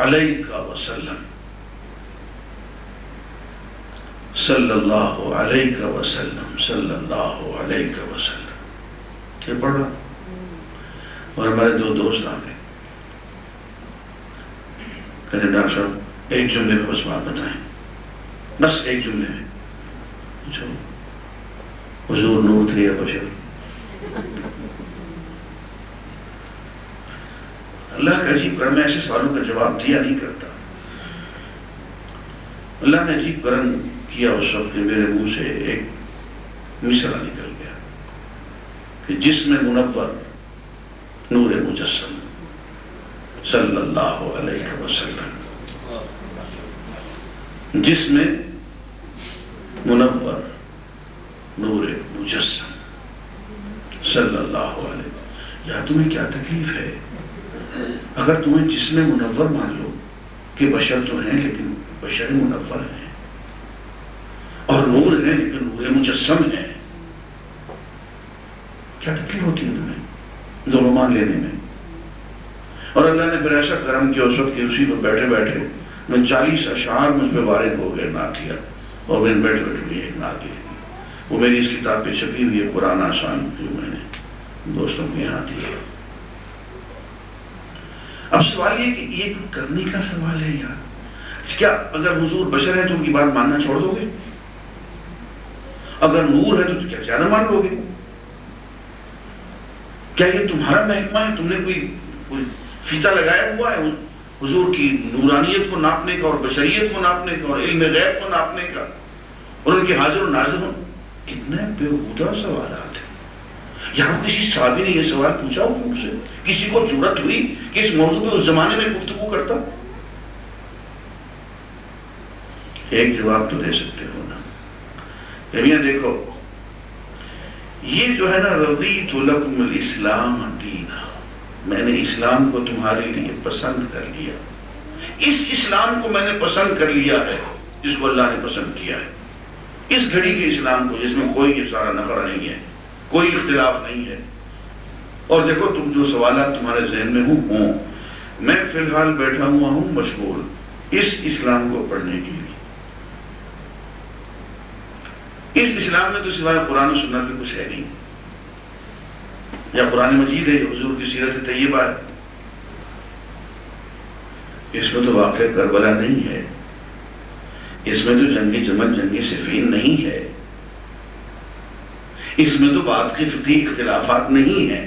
علیہ وسلم صلی اللہ علیہ وسلم صلی اللہ علیہ وسلم، یہ پڑھ رہا اور ہمارے دو دوست آ گئے، کہتے ڈاکٹر صاحب ایک جملے میں بس بات بتائیں، بس ایک جملے میں، جو حضور نور تھے یا بشر؟ اللہ کا عجیب کرم، میں ایسے سوالوں کا جواب دیا نہیں کرتا۔ اللہ نے عجیب کرم کیا اس وقت میرے منہ سے ایک مصرع نکل گیا کہ جسم منور نور مجسم صلی اللہ علیہ وسلم، جسم منور نور مجسم صلی اللہ علیہ۔ یا تمہیں کیا تکلیف ہے اگر تمہیں جسم منور مان لو کہ بشر تو ہیں لیکن بشر منور ہیں، اور نور ہے لیکن نور مجسم ہے، کیا تکلیف ہوتی ہے تمہیں دونوں مان لینے میں؟ اور اللہ نے پھر ایسا کرم کیا اس وقت کہ اسی پر بیٹھے بیٹھے میں 40 اشعار مجھ پہ وارد ہو گئے نعتیہ، اور میں بیٹھے بیٹھے بھی ایک نعت لکھی، وہ میری اس کتاب پہ چھپی ہوئی ہے، قرآن آسان، جو میں نے دوستوں کو یہاں دیا۔ اب سوال یہ کہ یہ کرنے کا سوال ہے یار، کیا اگر حضور بشر ہے تو ان کی بات ماننا چھوڑ دو گے؟ اگر نور ہے تو کیا زیادہ مان لو گے؟ کیا یہ تمہارا محکمہ ہے؟ تم نے کوئی فیتہ لگایا ہوا ہے حضور کی نورانیت کو ناپنے کا اور بشریت کو ناپنے کا اور علم غیب کو ناپنے کا اور ان کے حاضر و ناظر ہوں؟ کتنے بےہودہ سوالات ہیں یار۔ کسی صحابی نے یہ سوال پوچھا ہو مجھ سے؟ کسی کو جرأت ہوئی کہ اس موضوع پہ اس زمانے میں گفتگو کرتا؟ ایک جواب تو دے سکتے ہو نا، میاں دیکھو یہ جو ہے نا، رضیت لکم الاسلام دینا، میں نے اسلام کو تمہارے لیے پسند کر لیا، اس اسلام کو میں نے پسند کر لیا ہے جس کو اللہ نے پسند کیا ہے، اس گھڑی کے اسلام کو جس میں کوئی یہ سارا نفر نہیں ہے، کوئی اختلاف نہیں ہے۔ اور دیکھو تم جو سوالات تمہارے ذہن میں ہوں، میں فی الحال بیٹھا ہوا ہوں مشغول اس اسلام کو پڑھنے کے لیے۔ اس اسلام میں تو سوائے قرآن و سنت کے کچھ ہے نہیں، یا قرآن مجید ہے یا حضور کی سیرت طیبہ ہے، اس میں تو واقعہ کربلا نہیں ہے، اس میں تو جنگ جمل جنگ صفین نہیں ہے، اس میں تو بات کے فقہی اختلافات نہیں ہیں۔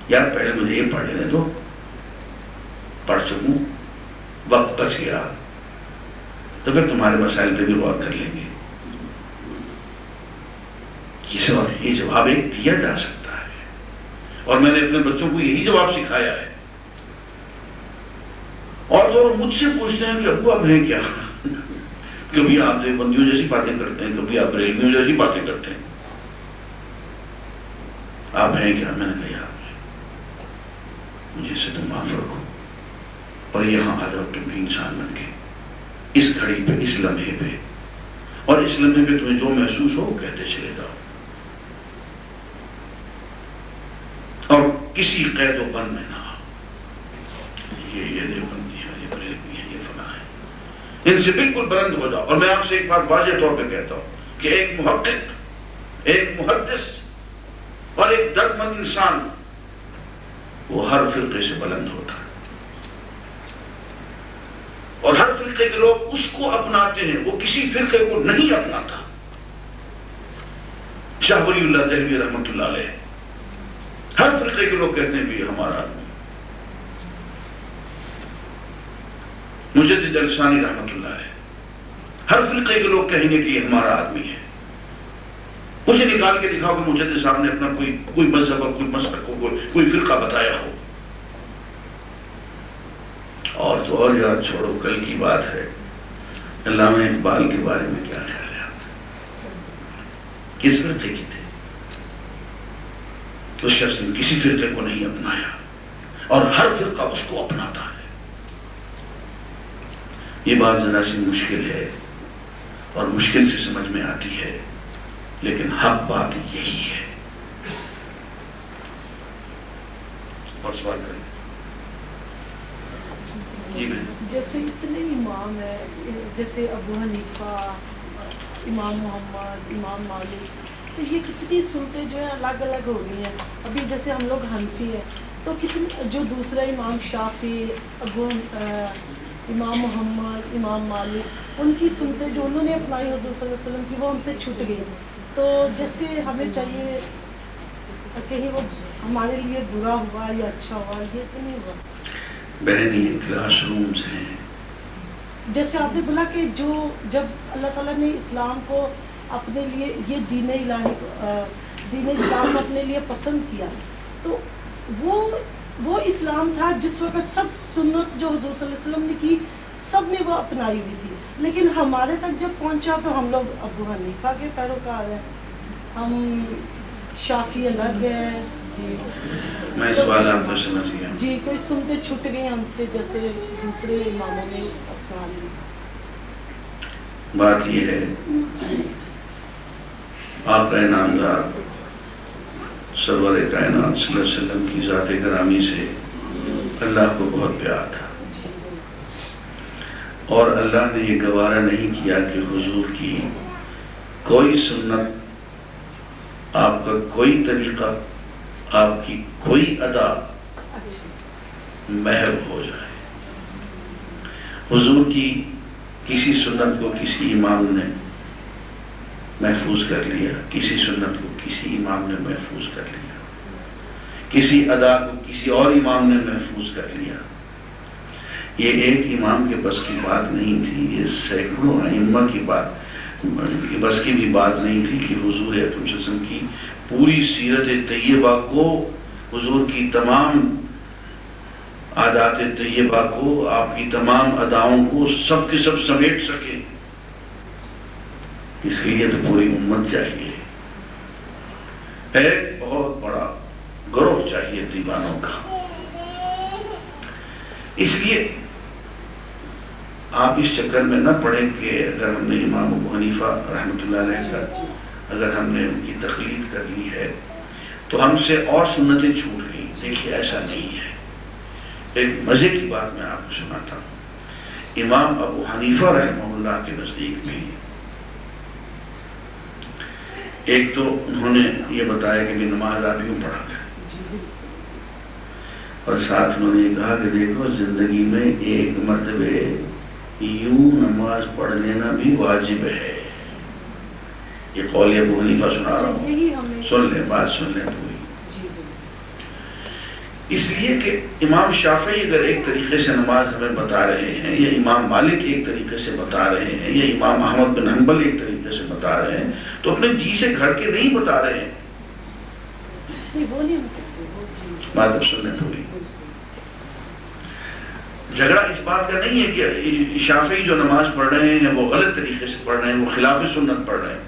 یار پہلے مجھے یہ پڑھ لینے تو پڑھ چکوں، وقت بچ گیا تو پھر تمہارے مسائل پہ بھی غور کر لیں گے۔ یہ جواب ایک دیا جا سکتا ہے، اور میں نے اپنے بچوں کو یہی جواب سکھایا ہے۔ اور تو مجھ سے پوچھتے ہیں کہ ابو اب ہیں کیا؟ کبھی آپ دیوبندیوں جیسی باتیں کرتے ہیں، کبھی آپ بریلویوں جیسی باتیں کرتے ہیں، آپ ہیں کیا؟ میں نے کہا آپ مجھے سے تو معاف رکھو، اور یہاں آ جاؤ تم بھی انسان بن کے، اس گھڑی پہ، اس لمحے پہ، اور اس لمحے پہ تمہیں جو محسوس ہو کہتے چلے جاؤ، اور کسی قید و بند میں نہ آؤ، یہ دیوبندی ہے، یہ بریلوی ہے، یہ فلاں ہے، ان سے بالکل بلند ہو جاؤ۔ اور میں آپ سے ایک بات واضح طور پہ کہتا ہوں کہ ایک محقق، ایک محدث اور ایک دردمند انسان وہ ہر فرقے سے بلند ہوتا ہے، اور ہر فرقے کے لوگ اس کو اپناتے ہیں، وہ کسی فرقے کو نہیں اپناتا۔ شاہ ولی اللہ دہلوی رحمۃ اللہ علیہ، ہر فرقے کے لوگ کہتے ہیں بھی ہمارا آدمی۔ مجدد الثانی رحمۃ اللہ علیہ، ہر فرقے کے لوگ کہیں گے کہ یہ ہمارا آدمی ہے۔ اسے نکال کے دکھاؤ کہ مجدد صاحب نے اپنا کوئی مذہب اور کوئی مسلک کو کوئی فرقہ بتایا ہو۔ اور تو اور یار چھوڑو، کل کی بات ہے، علامہ اقبال کے بارے میں کیا خیال ہے آپ؟ کس فرقے کی تھے؟ اس شخص نے کسی فرقے کو نہیں اپنایا، اور ہر فرقہ اس کو اپناتا ہے۔ یہ بات ذرا سی مشکل ہے اور مشکل سے سمجھ میں آتی ہے، لیکن حق بات یہی ہے۔ اور سوال کریں۔ جی بھائی. جیسے اتنے امام ہیں، جیسے ابو حنیفہ، امام محمد، امام مالک، تو یہ کتنی سنتیں جو ہیں الگ الگ ہو گئی ہیں. ابھی جیسے ہم لوگ حنفی ہیں تو کتنی جو دوسرا امام شافعی، ابو امام محمد، امام مالک، ان کی سنتیں جو انہوں نے اپنائی حضور صلی اللہ علیہ وسلم کی وہ ہم سے چھٹ گئی. تو جیسے ہمیں چاہیے کہیں وہ ہمارے لیے برا ہوا یا اچھا ہوا، یہ تو نہیں ہوا. بہن یہ کلاس رومز ہیں. جیسے آپ نے بولا کہ جو جب اللہ تعالیٰ نے اسلام کو اپنے لیے یہ دین اسلام اپنے لیے پسند کیا، تو وہ اسلام تھا جس وقت سب سنت جو حضور صلی اللہ علیہ وسلم نے کی سب نے وہ اپنائی ہوئی تھی. لیکن ہمارے تک جب پہنچا تو ہم لوگ ابو حنیفہ کے پیروکار ہیں، ہم شافعی الگ ہیں. جی میں سوال آپ کو سمجھ گیا. جی کوئی سنتے چھٹ گئی ہم سے جیسے دوسرے اماموں نے اپنا لی. بات یہ ہے آقا نامدار سرور کائنات صلی اللہ علیہ وسلم کی ذات گرامی سے اللہ کو بہت پیار تھا، اور اللہ نے یہ گوارا نہیں کیا کہ حضور کی کوئی سنت، آپ کا کوئی طریقہ، آپ کی کوئی ادا محو ہو جائے. حضور کی کسی سنت کو کسی امام نے محفوظ کر لیا، کسی سنت کو کسی امام نے محفوظ کر لیا، کسی ادا کو کسی اور امام نے محفوظ کر لیا. یہ ایک امام کے بس کی بات نہیں تھی، یہ سینکڑوں ائمہ کی بس کی بھی بات نہیں تھی کہ حضور اکرم صلی اللہ علیہ وسلم کی پوری سیرت طیبہ کو، حضور کی تمام عادات طیبہ کو، آپ کی تمام اداؤں کو سب کے سب سمیٹ سکے. اس کے لیے تو پوری امت چاہیے، ایک بہت بڑا گروہ چاہیے دیوانوں کا. اس لیے آپ اس چکر میں نہ پڑیں کہ اگر ہم نے امام ابو حنیفہ رحمۃ اللہ علیہ کا اگر ہم نے ان کی تقلید کر لی ہے تو ہم سے اور سنتیں چھوٹ گئی. دیکھیے ایسا نہیں ہے. ایک مزے کی بات میں آپ کو سناتا ہوں. امام ابو حنیفہ رحمہ اللہ کے نزدیک میں ایک تو انہوں نے یہ بتایا کہ بھی نماز آپ یوں پڑھا کریں، اور ساتھ انہوں نے یہ کہا کہ دیکھو زندگی میں ایک مرتبہ یوں نماز پڑھ لینا بھی واجب ہے. یہ قول ابو حنیفہ سنا رہا ہوں، سن لیں، بات سن لیں پوری. اس لیے کہ امام شافعی اگر ایک طریقے سے نماز ہمیں بتا رہے ہیں، یا امام مالک ایک طریقے سے بتا رہے ہیں، یا امام احمد بن حنبل ایک طریقے سے بتا رہے ہیں، تو اپنے جی سے گھر کے نہیں بتا رہے ہیں. بات اب سن لیں پوری. جھگڑا اس بات کا نہیں ہے کہ شافعی جو نماز پڑھ رہے ہیں وہ غلط طریقے سے پڑھ رہے ہیں، وہ خلاف سنت پڑھ رہے ہیں،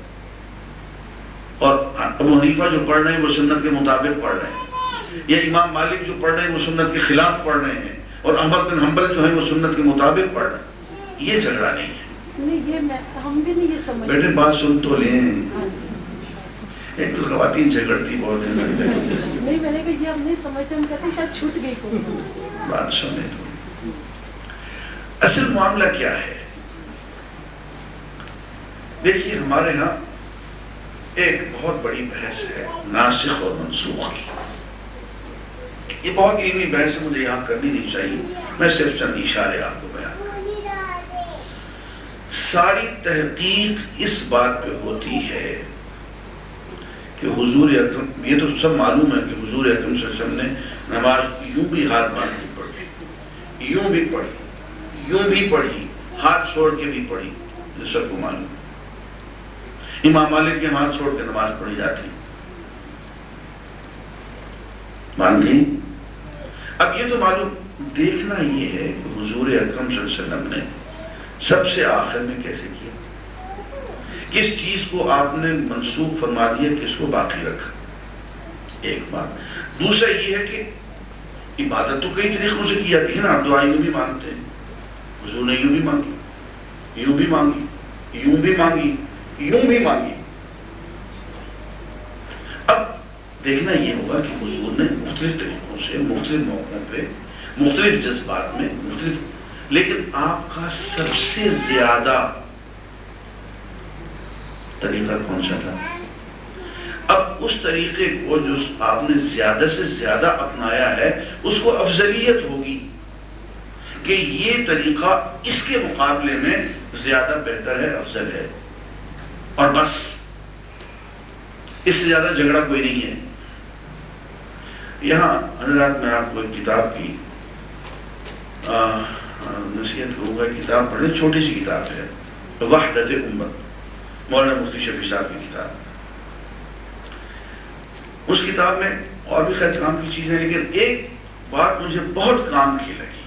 اور ابو حنیفہ جو پڑھ رہے ہیں وہ سنت کے مطابق پڑھ رہے ہیں، یا امام مالک جو پڑھ رہے ہیں وہ سنت کے خلاف پڑھ رہے ہیں، اور احمد بن حنبل جو ہیں وہ سنت کے مطابق پڑھ رہے ہیں. یہ جھگڑا نہیں ہے. ہم بھی نہیں یہ سمجھتے. بیٹے بات سن تو لیں. ایک تو خواتین جھگڑتی بہت ہیں. نہیں، میں نے کہا یہ ہم نہیں سمجھتے، ہم کہتے ہیں شاید چھوٹ گئی کوئی. بات سنیں تو اصل معاملہ کیا ہے. دیکھیے ہمارے ہاں ایک بہت بڑی بحث ہے ناسخ اور منسوخ کی. یہ بہت علمی بحث ہے، مجھے یہاں کرنی نہیں چاہیے، میں صرف چند اشارے آپ کو بیان کروں. ساری تحقیق اس بات پہ ہوتی ہے کہ حضور اکرم، یہ تو سب معلوم ہے کہ حضور اکرم صلی اللہ علیہ وسلم نے نماز یوں بھی ہاتھ باندھ کے پڑھی، یوں بھی پڑھی، یوں بھی پڑھی، ہاتھ چھوڑ کے بھی پڑھی. یہ سب کو معلوم. امام مالک کے ہاتھ چھوڑ کے نماز پڑھی جاتی. مان گئی. اب یہ تو معلوم. دیکھنا یہ ہے کہ حضور اکرم صلی اللہ علیہ وسلم نے سب سے آخر میں کیسے کیا، کس چیز کو آپ نے منسوخ فرما دیا، کس کو باقی رکھا. ایک بات. دوسرا یہ ہے کہ عبادت تو کئی طریقوں سے کی جاتی ہے نا. آپ دعائیں یوں بھی مانگتے ہیں، حضور نے یوں بھی مانگی، یوں بھی مانگی، یوں بھی مانگی، یوں بھی مانگی. اب دیکھنا یہ ہوگا کہ حضور نے مختلف طریقوں سے، مختلف موقعوں پہ، مختلف جذبات میں، مختلف لیکن آپ کا سب سے زیادہ طریقہ کون سا تھا؟ اب اس طریقے کو جو آپ نے زیادہ سے زیادہ اپنایا ہے اس کو افضلیت ہوگی کہ یہ طریقہ اس کے مقابلے میں زیادہ بہتر ہے، افضل ہے، اور بس اس سے زیادہ جھگڑا کوئی نہیں ہے۔ یہاں حضرات میں آپ کو ایک کتاب کی نصیحت کروں گا، کتاب پڑھیں، چھوٹی سی کتاب ہے، وحدت امت، مولانا مفتی شفیع صاحب کی کتاب۔ اس کتاب میں اور بھی خیر کام کی چیز ہے، لیکن ایک بات مجھے بہت کام کی لگی،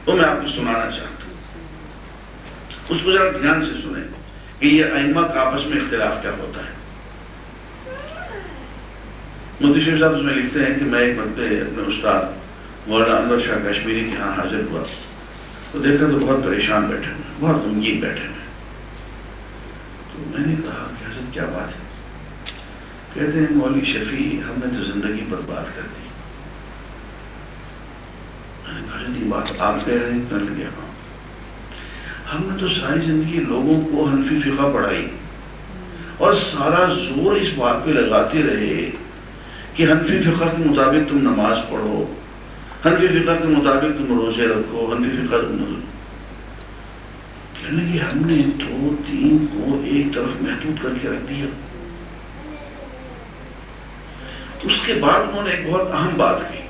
وہ میں آپ کو سنانا چاہتا ہوں۔ اس کو ذرا دھیان سے سنیں کہ یہ ائمہ کا آپس میں اختلاف کیا ہوتا ہے۔ مفتی شفیع صاحب اس میں لکھتے ہیں کہ میں ایک مرتبہ اپنے استاد مولانا انور شاہ کشمیری کے ہاں حاضر ہوا تو دیکھا تو بہت پریشان بیٹھے ہوئے، بہت غمگین بیٹھے ہوئے۔ تو میں نے کہا کہ حضرت کیا بات ہے؟ کہتے ہیں مولوی شفیع ہم نے تو زندگی برباد کر دی۔ میں نے کہا یہ بات آپ کہہ رہے ہیں؟ کر لیا ہم نے تو ساری زندگی لوگوں کو حنفی فقہ پڑھائی اور سارا زور اس بات پہ لگاتے رہے کہ حنفی فقہ کے مطابق تم نماز پڑھو، حنفی فقہ کے مطابق تم روزے رکھو، حنفی فقہ کہنے لگے ہم نے تو دین کو ایک طرف محدود کر کے رکھ دیا۔ اس کے بعد انہوں نے ایک بہت اہم بات کی،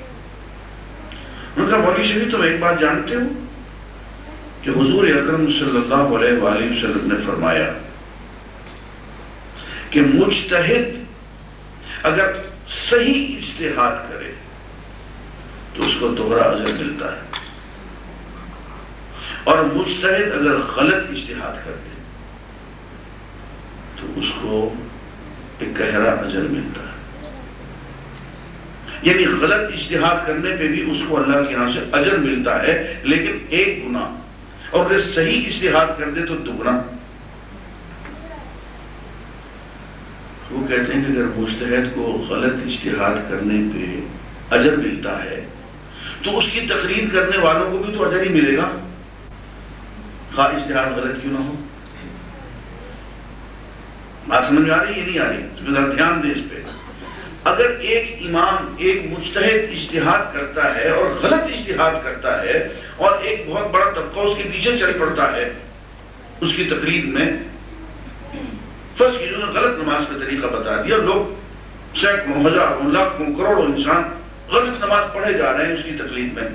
انہوں نے کہا مولوی شفیع تم ایک بات جانتے ہو کہ حضور اکرم صلی اللہ علیہ وآلہ وسلم نے فرمایا کہ مجتہد اگر صحیح اجتہاد کرے تو اس کو دوہرا اجر ملتا ہے، اور مجتہد اگر غلط اجتہاد کر دے تو اس کو ایک گہرا اجر ملتا ہے۔ یعنی غلط اجتہاد کرنے پہ بھی اس کو اللہ کے یہاں سے اجر ملتا ہے، لیکن ایک گناہ، اور اگر صحیح اجتہاد کر دے تو دگنا۔ وہ کہتے ہیں کہ اگر مجتہد کو غلط اجتہاد کرنے پہ اجر ملتا ہے تو اس کی تقریر کرنے والوں کو بھی تو اجر ہی ملے گا، خواہ اجتہاد غلط کیوں نہ ہو۔ بات سمجھ میں آ رہی ہے؟ یہ نہیں آ رہی، ذرا دھیان دیں اس پہ۔ اگر ایک امام، ایک مجتہد اجتہاد کرتا ہے اور غلط اجتہاد کرتا ہے اور ایک بہت بڑا طبقہ اس کے پیچھے چل پڑتا ہے اس کی تقریر میں، فرض کیجیے انہوں نے غلط نماز کا طریقہ بتا دیا، لوگ سینکڑوں، ہزاروں، لاکھوں، کروڑوں انسان غلط نماز پڑھے جا رہے ہیں اس کی تقلید میں،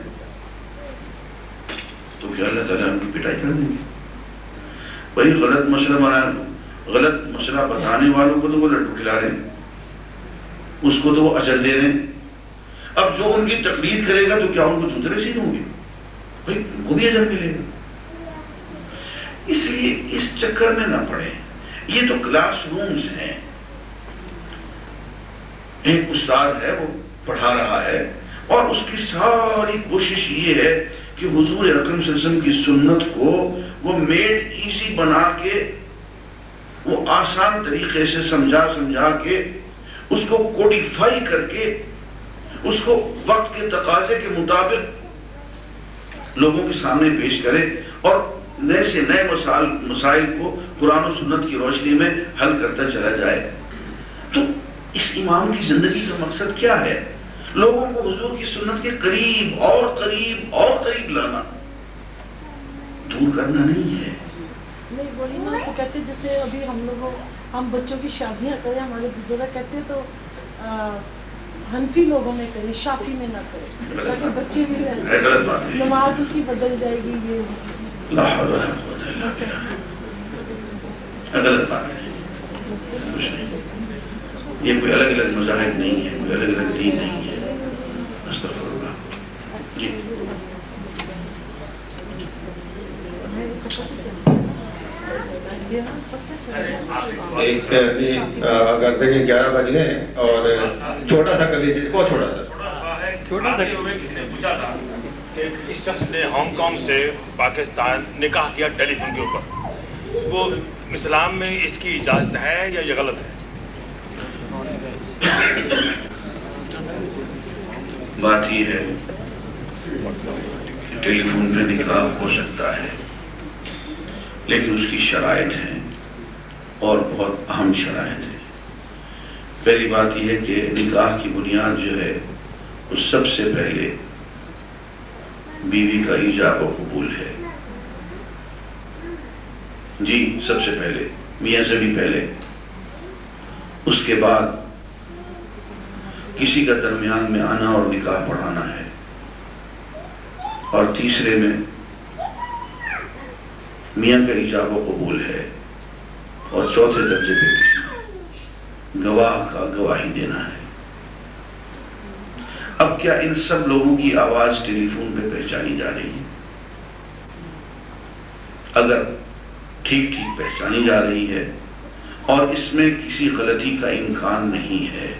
تو کیا اللہ تعالیٰ ان کی پٹائی کر دیں گے؟ وہی غلط مسئلہ بنا، غلط مسئلہ بتانے والوں کو تو وہ لڈو کھلا رہے ہیں، اس کو تو وہ اجر دے رہے ہیں۔ اب جو ان کی تقلید کرے گا تو کیا ان کو جوتے رسید ہوں گے؟ بھائی ان کو بھی اجر ملے گا۔ اس لیے اس چکر میں نہ پڑے۔ یہ تو کلاس رومز ہیں، ایک استاد ہے وہ پڑھا رہا ہے اور اس کی ساری کوشش یہ ہے کہ حضور اکرم صلی اللہ علیہ وسلم کی سنت کو وہ میڈ ایزی بنا کے، وہ آسان طریقے سے سمجھا کے، اس کو کوڈیفائی کر کے، اس کو وقت کے تقاضے کے مطابق لوگوں کے سامنے پیش کرے اور نئے سے نئے مسائل کو قرآن و سنت کی روشنی میں حل کرتا چلا جائے۔ تو اس امام کی زندگی کا مقصد کیا ہے؟ لوگوں کو حضور کی سنت کے قریب اور قریب اور قریب لانا، دور کرنا نہیں ہے۔ نہیں وہی نا تو کہتے جیسے ابھی ہم بچوں کی شادیاں کریں، ہمارے بزرگ کہتے تو حنفی لوگوں میں کریں، شافی میں نہ کریں، تاکہ بچے بھی نماز ان کی بدل جائے گی۔ یہ غلط بات ہے، یہ کوئی الگ الگ مذاہب نہیں ہے، کوئی الگ الگ دین نہیں ہے۔ استغفر اللہ۔ جی اگر دیکھیں 11 بج گئے اور چھوٹا سا کر لیجیے، بہت چھوٹا سا کسی نے پوچھا تھا کہ جس شخص نے ہانگ کانگ سے پاکستان نکاح کیا ٹیلی فون کے اوپر، وہ اسلام میں اس کی اجازت ہے یا یہ غلط ہے؟ بات یہ ہے ٹیلی فون پہ نکاح ہو سکتا ہے، لیکن اس کی شرائط ہیں اور بہت اہم شرائط ہیں۔ پہلی بات یہ ہے کہ نکاح کی بنیاد جو ہے وہ سب سے پہلے بیوی کا ایجاب و قبول ہے۔ جی سب سے پہلے، میاں سے بھی پہلے، اس کے بعد کسی کا درمیان میں آنا اور نکاح پڑھانا ہے، اور تیسرے میں میاں کا ایجاب و قبول ہے، اور چوتھے درجے پہ گواہ کا گواہی دینا ہے۔ اب کیا ان سب لوگوں کی آواز ٹیلی فون پہ پہچانی جا رہی ہے؟ اگر ٹھیک ٹھیک پہچانی جا رہی ہے اور اس میں کسی غلطی کا امکان نہیں ہے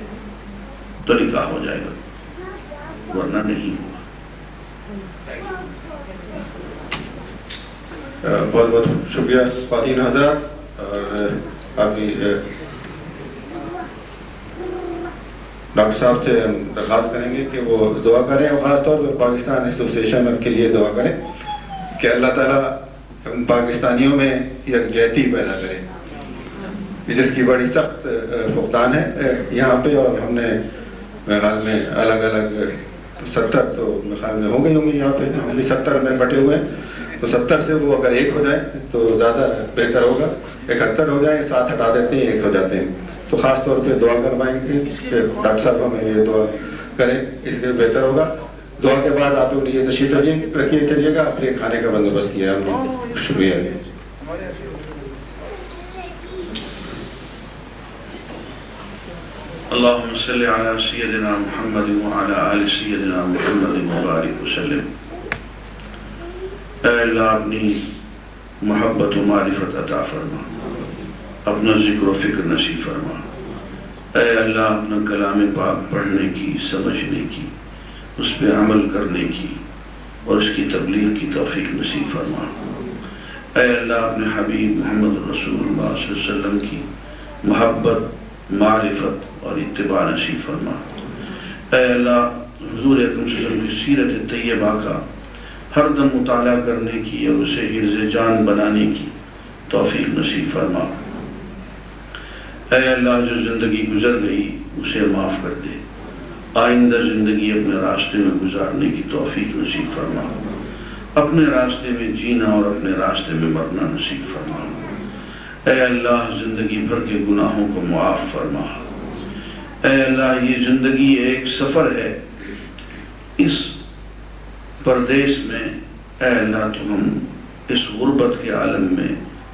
تو نکاح ہو جائے گا، ورنہ نہیں ہوگا۔ بہت بہت شکریہ خواتین حضرات، اور آپ کی ڈاکٹر صاحب سے ہم درخواست کریں گے کہ وہ دعا کریں، اور خاص طور پر پاکستان ایسوسیشن کے لیے دعا کریں کہ اللہ تعالیٰ ہم پاکستانیوں میں یکجہتی پیدا کرے، جس کی بڑی سخت فقدان ہے یہاں پہ۔ اور ہم نے میرے خیال میں الگ الگ 70 تو میرے خیال میں ہو گئی ہوں گی، یہاں پہ ہم بھی 70 میں بٹے ہوئے ہیں، تو 70 سے وہ اگر ایک ہو جائے تو زیادہ بہتر ہوگا۔ 71 ہو جائیں، 7 ہٹا دیتے ہیں، 1 ہو جاتے ہیں، تو خاص طور پہ دعا کروائیں گے کہ ڈاکٹر صاحب ہمیں یہ دعا کریں، اس لیے بہتر ہوگا۔ دعا کے بعد آپ لوگ یہ تشریف رکھیے کریے گا، اپنے کھانے کا بندوبست کیا ہم نے، شکریہ۔ اللہم صلی علی سیدنا محمد وعلی آل سیدنا محمد مبارک وسلم۔ اے اللہ اپنی محبت و معرفت عطا فرما، اپنا ذکر و فکر نصیب فرما۔ اے اللہ اپنا کلام پاک پڑھنے کی، سمجھنے کی، اس پہ عمل کرنے کی اور اس کی تبلیغ کی توفیق نصیب فرما۔ اے اللہ اپنے حبیب محمد رسول اللہ صلی اللہ علیہ وسلم کی محبت، معرفت اور اتباع نصیب فرما۔ اے اللہ حضور اکرم صلی اللہ علیہ وسلم کی سیرت طیبہ کا ہر دم مطالعہ کرنے کی اور اسے حرز جان بنانے کی توفیق نصیب فرما۔ اے اللہ جو زندگی گزر گئی اسے معاف کر دے، آئندہ زندگی اپنے راستے میں گزارنے کی توفیق نصیب فرما، اپنے راستے میں جینا اور اپنے راستے میں مرنا نصیب فرما۔ اے اللہ زندگی بھر کے گناہوں کو معاف فرما۔ اے اللہ یہ زندگی ایک سفر ہے، اس پردیس میں اے اللہ تو ہم اس غربت کے عالم میں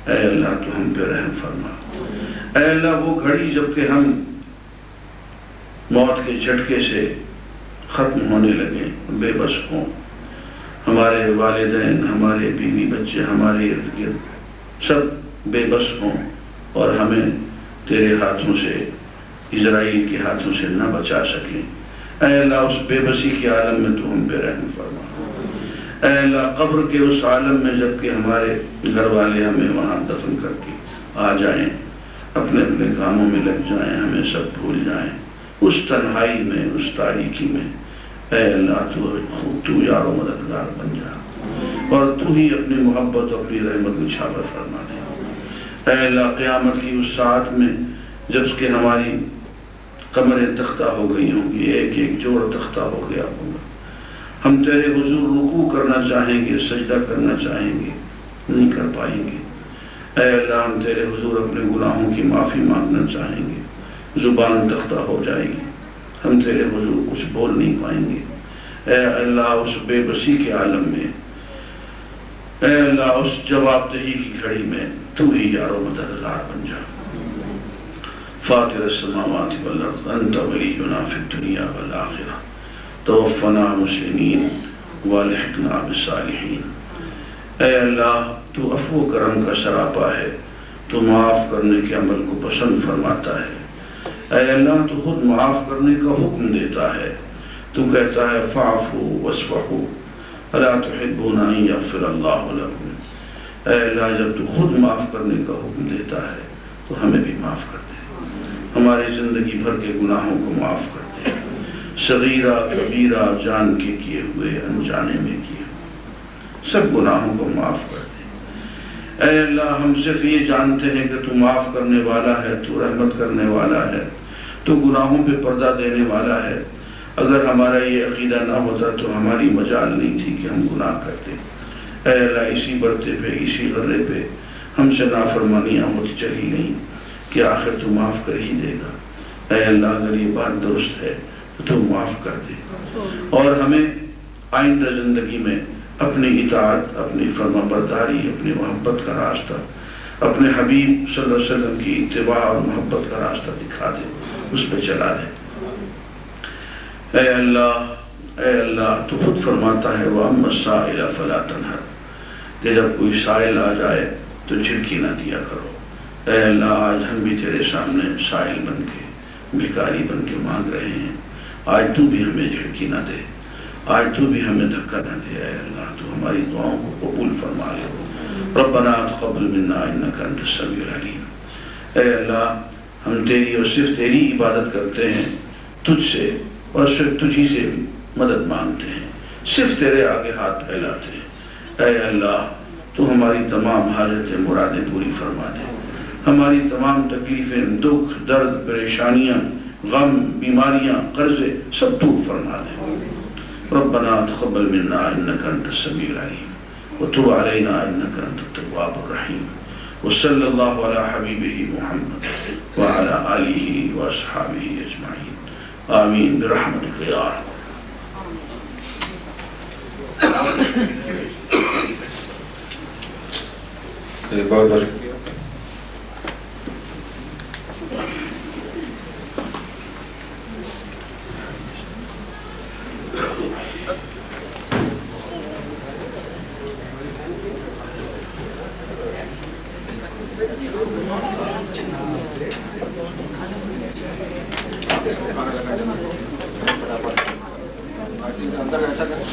اے اللہ تو ہم پہ رحم فرما۔ اے اللہ وہ گھڑی جب کہ ہم موت کے جھٹکے سے ختم ہونے لگے، بے بس ہوں، ہمارے والدین، ہمارے بیوی بچے، ہمارے ارد گرد سب بے بس ہوں اور ہمیں تیرے ہاتھوں سے، اسرائیل کے ہاتھوں سے نہ بچا سکیں۔ اے اللہ اس بے بسی کے عالم میں تو ہم پہ رحم فرما۔ اے اللہ قبر کے اس عالم میں جب کہ ہمارے گھر والے ہمیں وہاں دفن کر کے آ جائیں، اپنے اپنے کاموں میں لگ جائیں، ہمیں سب بھول جائیں، اس تنہائی میں، اس تاریکی میں اے اللہ تو یار و مددگار بن جا اور تو ہی اپنی محبت، اپنی رحمت نچھاور فرما دے۔ اے اللہ قیامت کی اس ساعت میں جب کہ ہماری قمریں تختہ ہو گئی ہوں گی، ایک ایک جوڑ تختہ ہو گیا ہوگا، ہم تیرے حضور رکوع کرنا چاہیں گے، سجدہ کرنا چاہیں گے، نہیں کر پائیں گے۔ اے اللہ ہم تیرے حضور اپنے گناہوں کی معافی مانگنا چاہیں گے، زبان تختہ ہو جائے گی، ہم تیرے حضور کچھ بول نہیں پائیں گے۔ اے اللہ اس بے بسی کے عالم میں، اے اللہ اس جواب دہی کی گھڑی میں تو ہی یار و مددگار بن جا۔ فاطر السماوات والارض انت ولینا فی الدنیا والآخرہ توفنا مسلمین والحقنا بالصالحین۔ اے اللہ تو عفو و کرم کا سراپا ہے، تو معاف کرنے کے عمل کو پسند فرماتا ہے۔ اے اللہ تو خود معاف کرنے کا حکم دیتا ہے، تو کہتا ہے فاعفوا واصفحوا الا تحبون ان یغفر اللہ لکم۔ اے اللہ جب تو خود معاف کرنے کا حکم دیتا ہے تو ہمیں بھی معاف کر دے، ہماری زندگی بھر کے گناہوں کو معاف کر دے، صغیرہ کبیرہ جان کے کیے ہوئے، انجانے میں کیے ہوئے۔ سب گناہوں کو معاف کر دے۔ اے اللہ ہم صرف یہ جانتے ہیں کہ تو معاف کرنے والا ہے، تو رحمت کرنے والا ہے، تو گناہوں پہ پردہ دینے والا ہے۔ اگر ہمارا یہ عقیدہ نہ ہوتا تو ہماری مجال نہیں تھی کہ ہم گناہ کرتے۔ اے اللہ اسی برتے پہ، اسی غرے پہ ہم سے نافرمانیاں ہوتی چلی نہیں کہ آخر تو معاف کر ہی دے گا۔ اے اللہ اگر یہ بات درست ہے تو معاف کر دے، اور ہمیں آئندہ زندگی میں اپنی اطاعت، اپنی فرما برداری، اپنی محبت کا راستہ، اپنے حبیب صلی اللہ علیہ وسلم کی اتباع اور محبت کا راستہ دکھا دے، اس پہ چلا دے۔ اے اللہ تو خود فرماتا ہے وَأَمَّا السَّائِلَ فَلَا تَنْهَرْ، کہ جب کوئی سائل آ جائے تو جھڑکی نہ دیا کرو۔ اے اللہ آج ہم بھی تیرے سامنے سائل بن کے، بھکاری بن کے مانگ رہے ہیں، آج تو بھی ہمیں جھڑکی نہ دے، آج تو بھی ہمیں دھکا نہ دے۔ اے اللہ تو ہماری دعاؤں کو قبول فرما لے۔ ربنا تقبل منا انک انت السمیع العلیم۔ اے اللہ ہم تیری اور صرف تیری عبادت کرتے ہیں، تجھ سے اور صرف تجھی سے مدد مانگتے ہیں، صرف تیرے آگے ہاتھ پھیلاتے ہیں۔ اے اللہ تو ہماری تمام حاجتیں مرادیں پوری فرما دے، ہماری تمام تکلیفیں، دکھ، درد، پریشانیاں، غم، بیماریاں، قرضے سب دور فرما دے۔ ربنا تقبل منا انک انت السمیع العلیم وتب علینا انک انت التواب الرحیم وصلی اللہ علی حبیبہ محمد وعلی آلہ واصحابہ اجمعین آمین برحمتک یا رب۔ بہت بہت شکریہ۔ اندر ایسا کریں